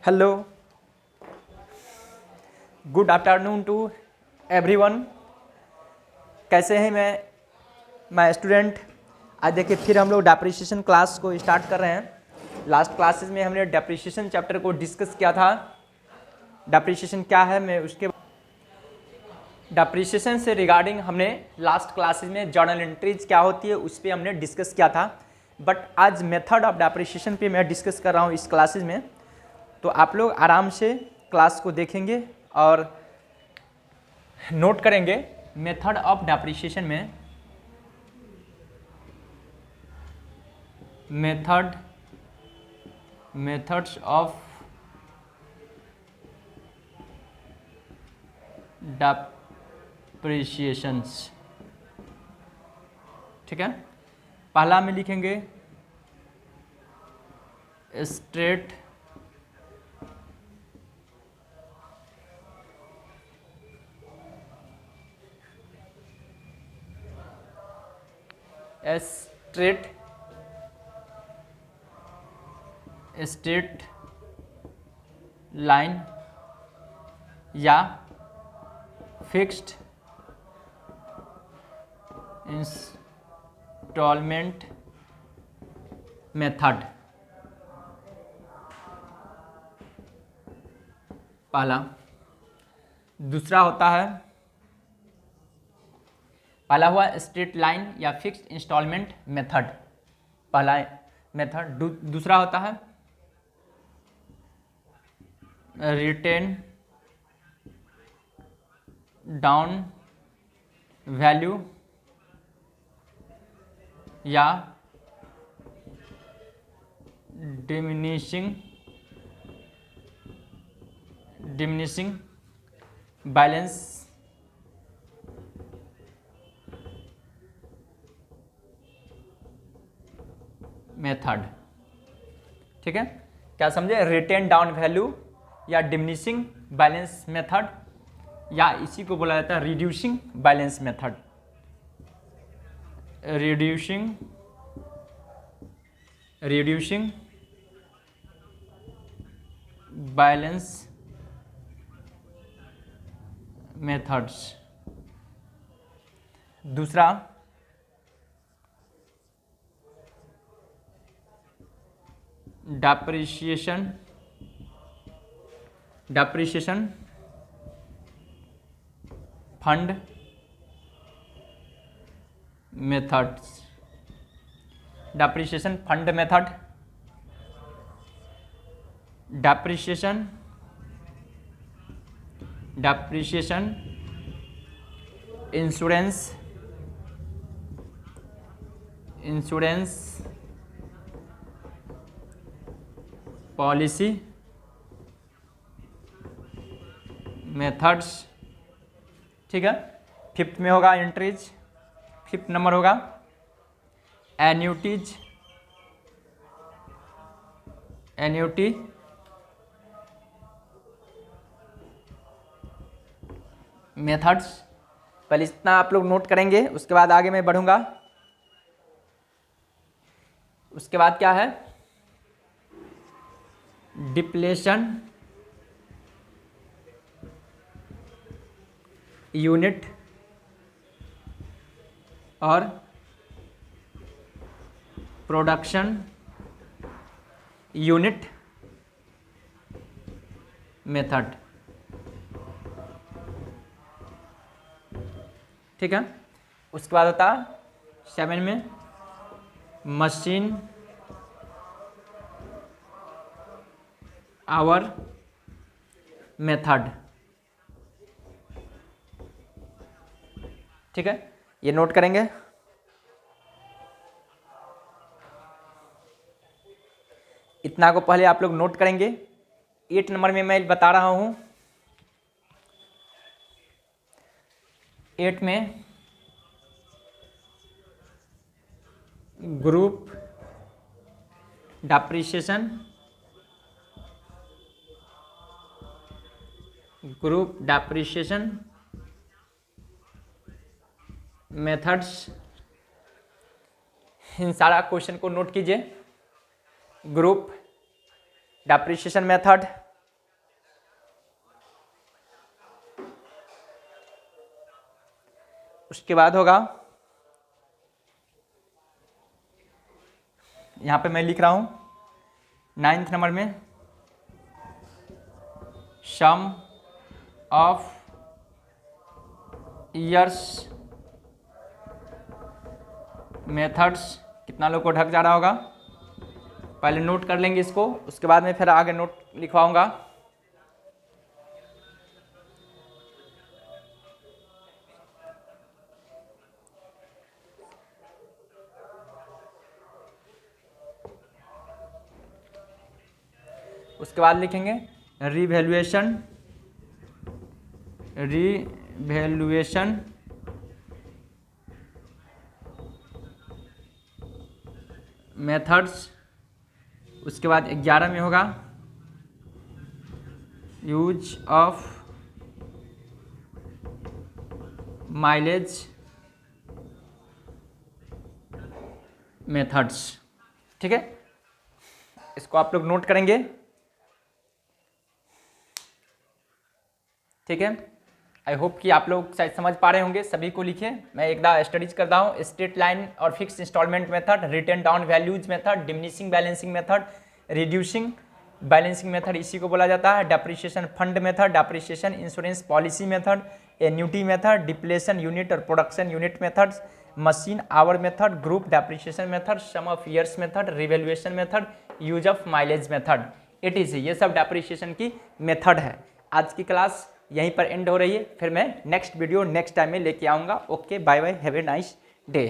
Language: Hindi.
Hello, good afternoon to everyone. कैसे हैं मैं स्टूडेंट। आज देखिए फिर हम लोग डेप्रिसिएशन क्लास को स्टार्ट कर रहे हैं। लास्ट क्लासेस में हमने डेप्रिसिएशन चैप्टर को डिस्कस किया था। डेप्रिसिएशन क्या है, मैं उसके डेप्रिसिएशन से रिगार्डिंग हमने लास्ट क्लासेस में जर्नल एंट्रीज क्या होती है उस पर हमने डिस्कस किया था। बट आज मेथड ऑफ डेप्रिसिएशन पे मैं डिस्कस कर रहा हूँ इस क्लासेस में। तो आप लोग आराम से क्लास को देखेंगे और नोट करेंगे। मेथड ऑफ डेप्रिसिएशन में मेथड्स ऑफ डेप्रिसिएशंस, ठीक है। पहला में लिखेंगे स्ट्रेट स्ट्रेट लाइन या फिक्स्ड इंस्टॉलमेंट मेथड। पहला। दूसरा होता है, पहला हुआ स्ट्रेट लाइन या फिक्स्ड इंस्टॉलमेंट मेथड, पहला मेथड। दूसरा होता है रिटेन डाउन वैल्यू या डिमिनिशिंग बैलेंस मेथड, ठीक है। क्या समझे? रिटेन डाउन वैल्यू या डिमिनिशिंग बैलेंस मेथड, या इसी को बोला जाता है reducing balance method. Reducing balance methods. दूसरा depreciation fund methods. Depreciation fund method, depreciation insurance policy methods, ठीक है। फिफ्थ में होगा एंट्रीज, फिफ्थ नंबर होगा एन्यूटी मेथड्स। पहले इतना आप लोग नोट करेंगे, उसके बाद आगे मैं बढ़ूंगा। उसके बाद क्या है? डिप्लेशन यूनिट और प्रोडक्शन यूनिट मेथड, ठीक है। उसके बाद होता है 7 में मशीन आवर मेथड, ठीक है। ये नोट करेंगे। इतना को पहले आप लोग नोट करेंगे। 8 नंबर में मैं बता रहा हूं। 8 में ग्रुप डेप्रिसिएशन मेथड्स। इन सारा क्वेश्चन को नोट कीजिए। ग्रुप डेप्रिसिएशन मेथड उसके बाद होगा, यहाँ पे मैं लिख रहा हूँ 9th नंबर में सम ऑफ ईयर्स मेथड्स, कितना लोग को ढक जा रहा होगा, पहले नोट कर लेंगे इसको, उसके बाद में फिर आगे नोट लिखवाऊंगा। उसके बाद लिखेंगे रिवैल्यूएशन मेथड्स। उसके बाद 11 में होगा यूज ऑफ माइलेज मेथड्स। ठीक है, इसको आप लोग नोट करेंगे। ठीक है, आई होप कि आप लोग शायद समझ पा रहे होंगे, सभी को लिखे। मैं एक बार स्टडीज करता हूँ। स्ट्रेट लाइन और fix instalment method, written down values method, diminishing balancing method, reducing balancing method इसी को बोला जाता है। Depreciation fund method, depreciation insurance policy method, annuity method, depletion unit और production unit methods, machine hour method, group depreciation method, sum of years method, revaluation method, use of mileage method, etc। ये सब डेप्रिसिएशन की मेथड है। आज की क्लास यहीं पर एंड हो रही है, फिर मैं नेक्स्ट वीडियो नेक्स्ट टाइम में लेके आऊँगा। Okay, bye bye, have a nice day.